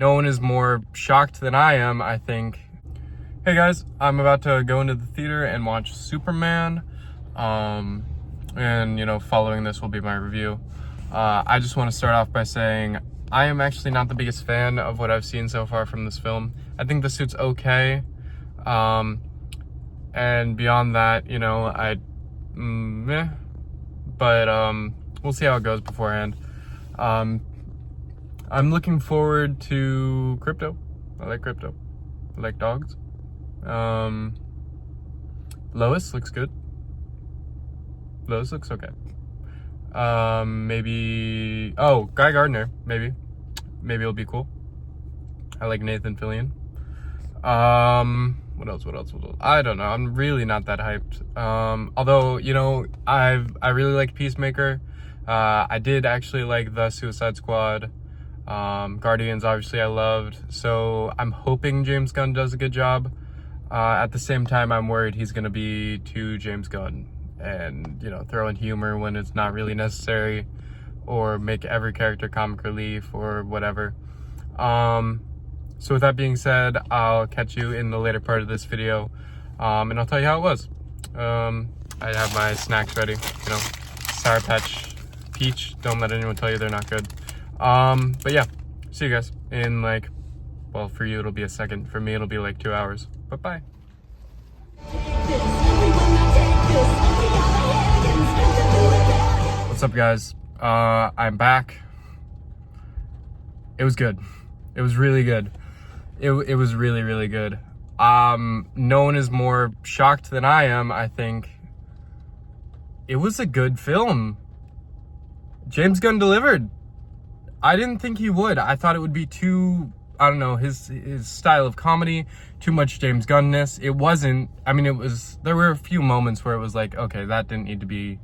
no one is more shocked than I am, I think. Hey guys, I'm about to go into the theater and watch Superman. And, you know, following this will be my review. I just want to start off by saying I am actually not the biggest fan of what I've seen so far from this film. I think the suit's okay. And beyond that, you know, we'll see how it goes beforehand. I'm looking forward to crypto. I like crypto. I like dogs. Lois looks good. Lois looks okay. Maybe, Guy Gardner, maybe it'll be cool. I like Nathan Fillion. What else? I don't know. I'm really not that hyped. Although, you know, I really like Peacemaker. I did actually like the Suicide Squad. Guardians, obviously, I loved. So I'm hoping James Gunn does a good job. At the same time, I'm worried he's gonna be too James Gunn and, you know, throw in humor when it's not really necessary, or make every character comic relief or whatever. So with that being said, I'll catch you in the later part of this video, and I'll tell you how it was. I have my snacks ready, you know, Sour Patch Peach. Don't let anyone tell you they're not good. But yeah, see you guys in well, for you it'll be a second. For me it'll be like 2 hours. But bye. What's up, guys? I'm back. It was good. It was really good. It was really, really good. No one is more shocked than I am, I think. It was a good film. James Gunn delivered. I didn't think he would. I thought it would be too, I don't know, his style of comedy, too much James Gunn-ness. It wasn't. I mean, there were a few moments where it was like, okay, that didn't need to be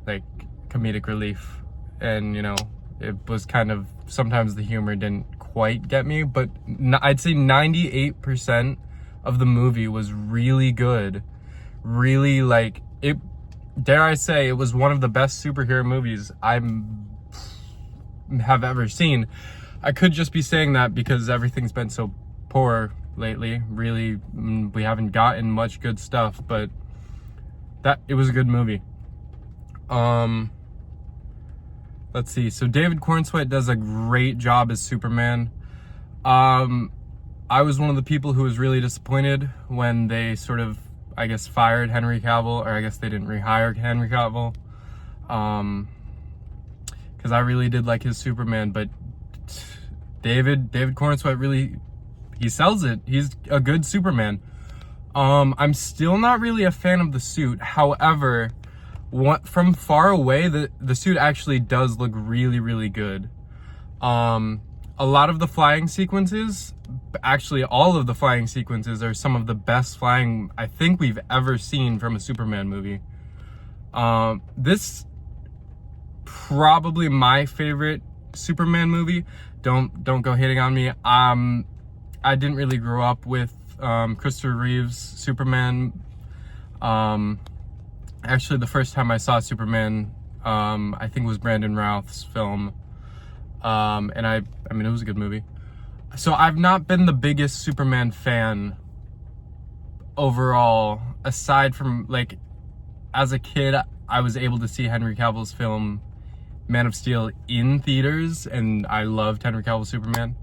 like comedic relief. And, you know, it was kind of, sometimes the humor didn't quite get me, but I'd say 98% of the movie was really good. Really, like, it, dare I say, it was one of the best superhero movies have ever seen. I could just be saying that because everything's been so poor lately. Really, we haven't gotten much good stuff, but it was a good movie. Let's see. So David Cornsweet does a great job as Superman. I was one of the people who was really disappointed when they sort of, I guess, fired Henry Cavill, or I guess they didn't rehire Henry Cavill. Because I really did like his Superman, but David Cornsweet really, he sells it. He's a good Superman. I'm still not really a fan of the suit. However, from far away, the suit actually does look really, really good. A lot of the flying sequences, actually all of the flying sequences, are some of the best flying I think we've ever seen from a Superman movie. This probably my favorite Superman movie. Don't go hating on me. I didn't really grow up with Christopher Reeve's Superman. Actually, the first time I saw Superman, I think it was Brandon Routh's film. And I mean, it was a good movie. So I've not been the biggest Superman fan overall, aside from, like, as a kid, I was able to see Henry Cavill's film Man of Steel in theaters, and I loved Henry Cavill's Superman.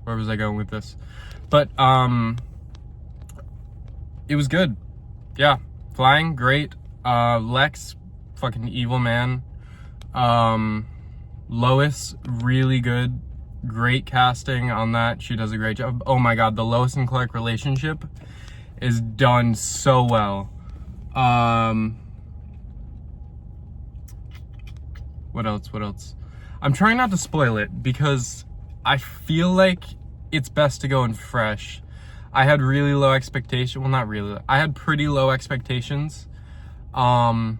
Where was I going with this? But it was good. Yeah, flying, great. Lex, fucking evil man. Lois, really good. Great casting on that. She does a great job. Oh my god, the Lois and Clark relationship is done so well. What else? I'm trying not to spoil it because I feel like it's best to go in fresh. I had really low expectations. Well, not really. I had pretty low expectations. And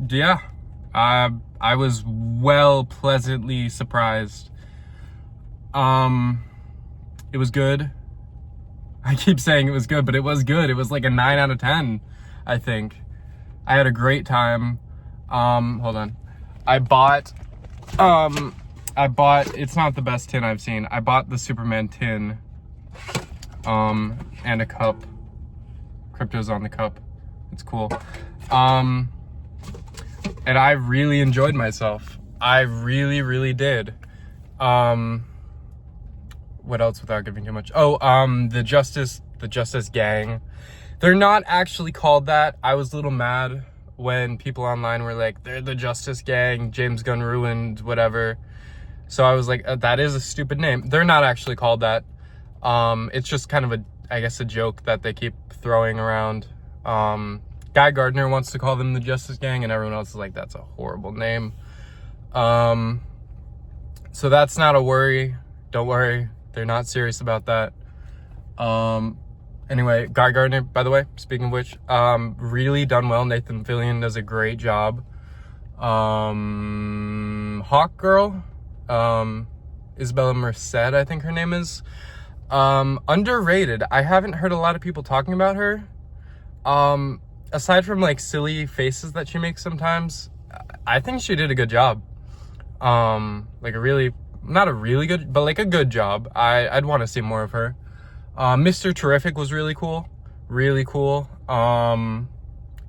yeah, I was pleasantly surprised. It was good. I keep saying it was good, but it was good. It was like a 9 out of 10, I think. I had a great time. Hold on. it's not the best tin I've seen. I bought the Superman tin, and a cup. Crypto's on the cup. It's cool. And I really enjoyed myself. I really, really did. What else without giving too much? Oh, the Justice Gang. They're not actually called that. I was a little mad when people online were like, they're the Justice Gang, James Gunn ruined, whatever. So I was like, that is a stupid name. They're not actually called that. It's just kind of I guess a joke that they keep throwing around. Guy Gardner wants to call them the Justice Gang, and everyone else is like, that's a horrible name. So that's not a worry. Don't worry. They're not serious about that. Anyway, Guy Gardner, by the way, speaking of which, really done well. Nathan Fillion does a great job. Hawk Girl, Isabella Merced, I think her name is. Underrated. I haven't heard a lot of people talking about her. Aside from like silly faces that she makes sometimes, I think she did a good job. Like not a really good, but like a good job. I'd want to see more of her. Mr. Terrific was really cool. Really cool.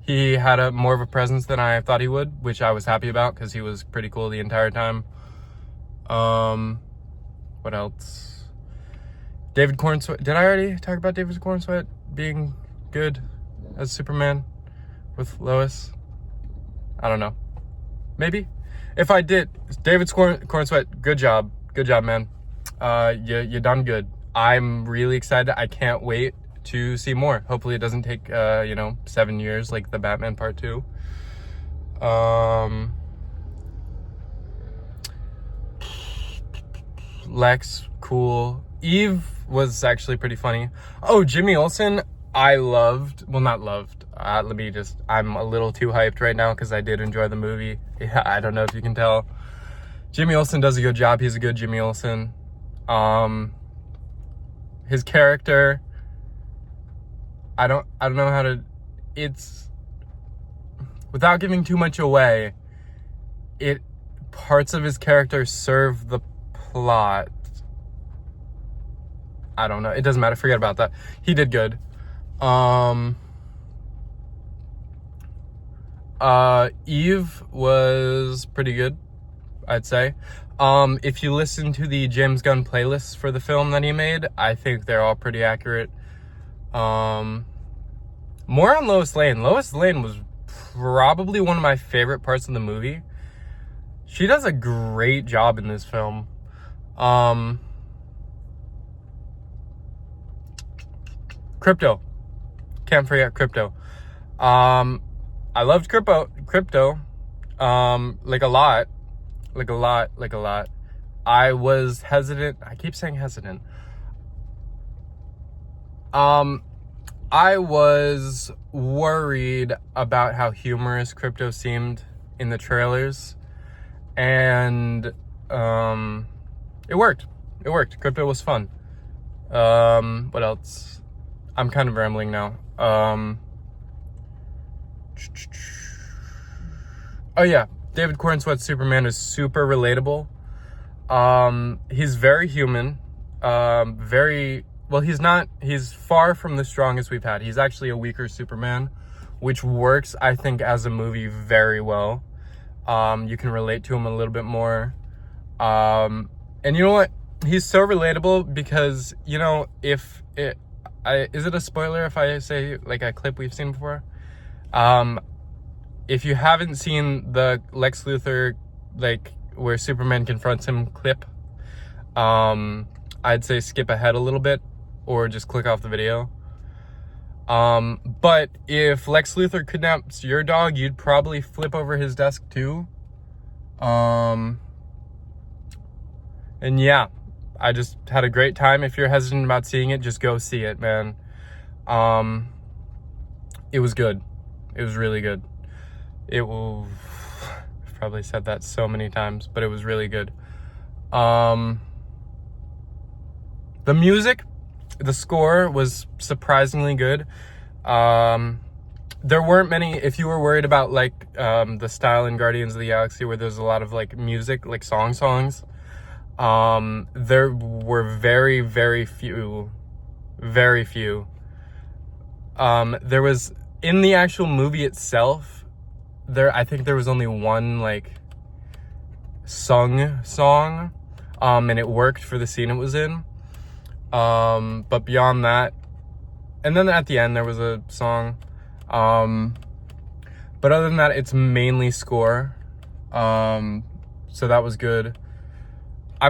He had more of a presence than I thought he would, which I was happy about because he was pretty cool the entire time. What else? David Cornsweet. Did I already talk about David Cornsweet being good as Superman with Lois? I don't know. Maybe. If I did, David Cornsweet, good job. Good job, man. You done good. I'm really excited. I can't wait to see more. Hopefully it doesn't take, 7 years like the Batman Part 2. Lex, cool. Eve was actually pretty funny. Oh, Jimmy Olsen, I loved. Well, not loved. I'm a little too hyped right now because I did enjoy the movie. Yeah, I don't know if you can tell. Jimmy Olsen does a good job. He's a good Jimmy Olsen. His character, I don't know how to, it's, without giving too much away, parts of his character serve the plot. I don't know. It doesn't matter. Forget about that. He did good. Eve was pretty good, I'd say. If you listen to the James Gunn playlists for the film that he made, I think they're all pretty accurate. More on Lois Lane. Lois Lane was probably one of my favorite parts of the movie. She does a great job in this film. Crypto. Can't forget Crypto. I loved Crypto. Like a lot. I was hesitant. I keep saying hesitant. I was worried about how humorous Crypto seemed in the trailers. And it worked. Crypto was fun. What else? I'm kind of rambling now. Oh yeah, David Cornsweet's Superman is super relatable. He's very human. He's far from the strongest we've had. He's actually a weaker Superman, which works, I think, as a movie very well. You can relate to him a little bit more. And you know what? He's so relatable because, is it a spoiler if I say like a clip we've seen before? If you haven't seen the Lex Luthor, like where Superman confronts him clip, I'd say skip ahead a little bit or just click off the video. But if Lex Luthor kidnaps your dog, you'd probably flip over his desk too. And yeah, I just had a great time. If you're hesitant about seeing it, just go see it, man. It was good. It was really good. I've probably said that so many times, but it was really good. The music, the score was surprisingly good. there weren't many, if you were worried about like the style in Guardians of the Galaxy where there's a lot of like music, like songs, there were very few. There was, in the actual movie itself, I think there was only one like sung song, and it worked for the scene it was in. But beyond that, and then at the end there was a song, but other than that, it's mainly score. So that was good. I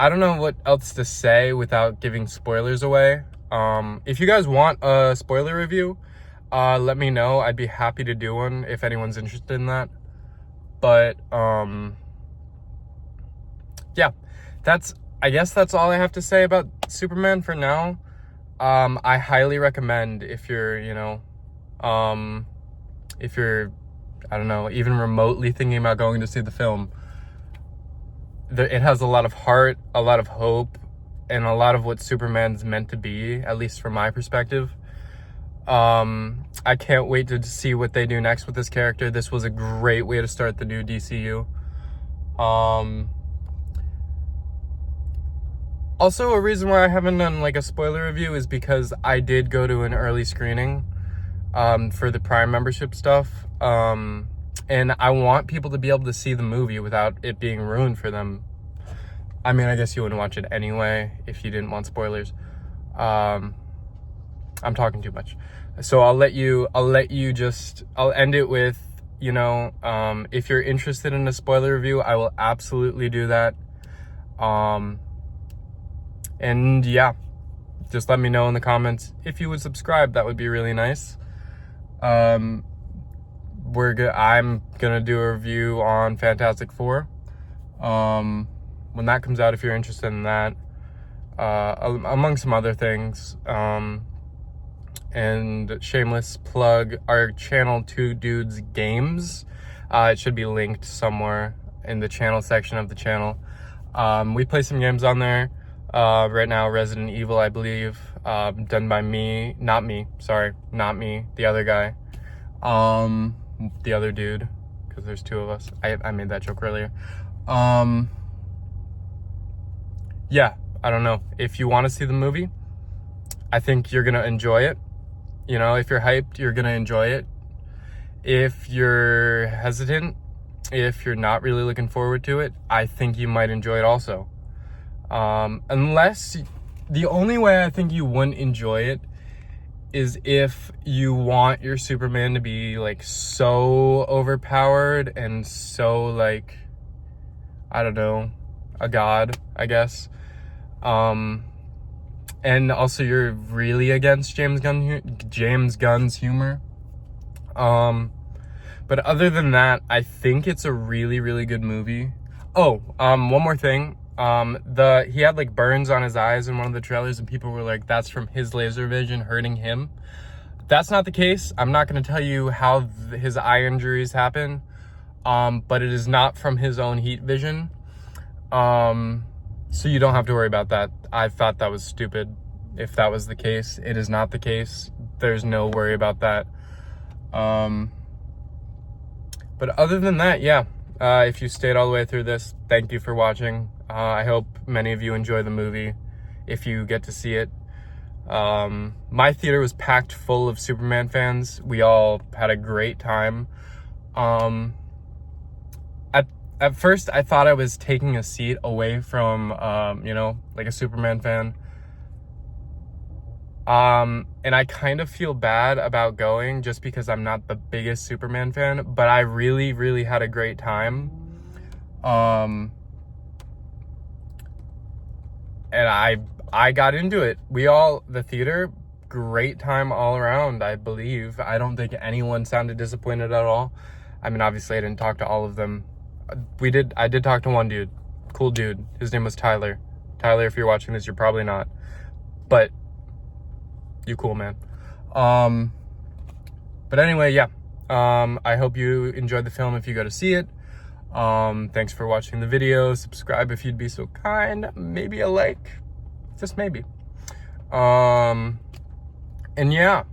don't know what else to say without giving spoilers away. If you guys want a spoiler review, let me know. I'd be happy to do one if anyone's interested in that. But yeah, I guess that's all I have to say about Superman for now. I highly recommend, if you're, I don't know, even remotely thinking about going to see the film. It has a lot of heart, a lot of hope, and a lot of what Superman's meant to be, at least from my perspective. I can't wait to see what they do next with this character. This was a great way to start the new DCU. Also, a reason why I haven't done like a spoiler review is because I did go to an early screening for the Prime membership stuff. And I want people to be able to see the movie without it being ruined for them. I mean, I guess you wouldn't watch it anyway if you didn't want spoilers. I'm talking too much. So I'll end it with, if you're interested in a spoiler review, I will absolutely do that. And yeah, just let me know in the comments if you would subscribe. That would be really nice. I'm gonna do a review on Fantastic Four. When that comes out, if you're interested in that, among some other things. And shameless plug, our channel, Two Dudes Games. It should be linked somewhere in the channel section of the channel. We play some games on there. Right now, Resident Evil, I believe, done by me, not me, the other guy, the other dude, because there's two of us. I made that joke earlier. Yeah, I don't know. If you want to see the movie, I think you're gonna enjoy it. If you're hyped, you're gonna enjoy it. If you're hesitant, if you're not really looking forward to it, I think you might enjoy it also. Unless, the only way I think you wouldn't enjoy it is if you want your Superman to be like so overpowered and so like, I don't know, a god, I guess. And also you're really against James Gunn's humor. But other than that, I think it's a really, really good movie. Oh, one more thing. He had like burns on his eyes in one of the trailers, and people were like, that's from his laser vision hurting him. That's not the case. I'm not going to tell you how his eye injuries happen, but it is not from his own heat vision. So you don't have to worry about that. I thought that was stupid. If that was the case, it is not the case. There's no worry about that. But other than that, yeah. If you stayed all the way through this, thank you for watching. I hope many of you enjoy the movie if you get to see it. My theater was packed full of Superman fans. We all had a great time. At first, I thought I was taking a seat away from, like a Superman fan. And I kind of feel bad about going just because I'm not the biggest Superman fan, but I really, really had a great time. And I got into it. The theater, great time all around, I believe. I don't think anyone sounded disappointed at all. I mean, obviously I didn't talk to all of them. I did talk to one dude, cool dude. His name was Tyler. Tyler, if you're watching this, you're probably not, but you cool, man. But anyway, yeah. I hope you enjoyed the film if you go to see it. Thanks for watching the video. Subscribe if you'd be so kind. Maybe a like, just maybe. And yeah,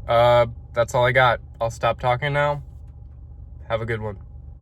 That's all I got. I'll stop talking now. Have a good one.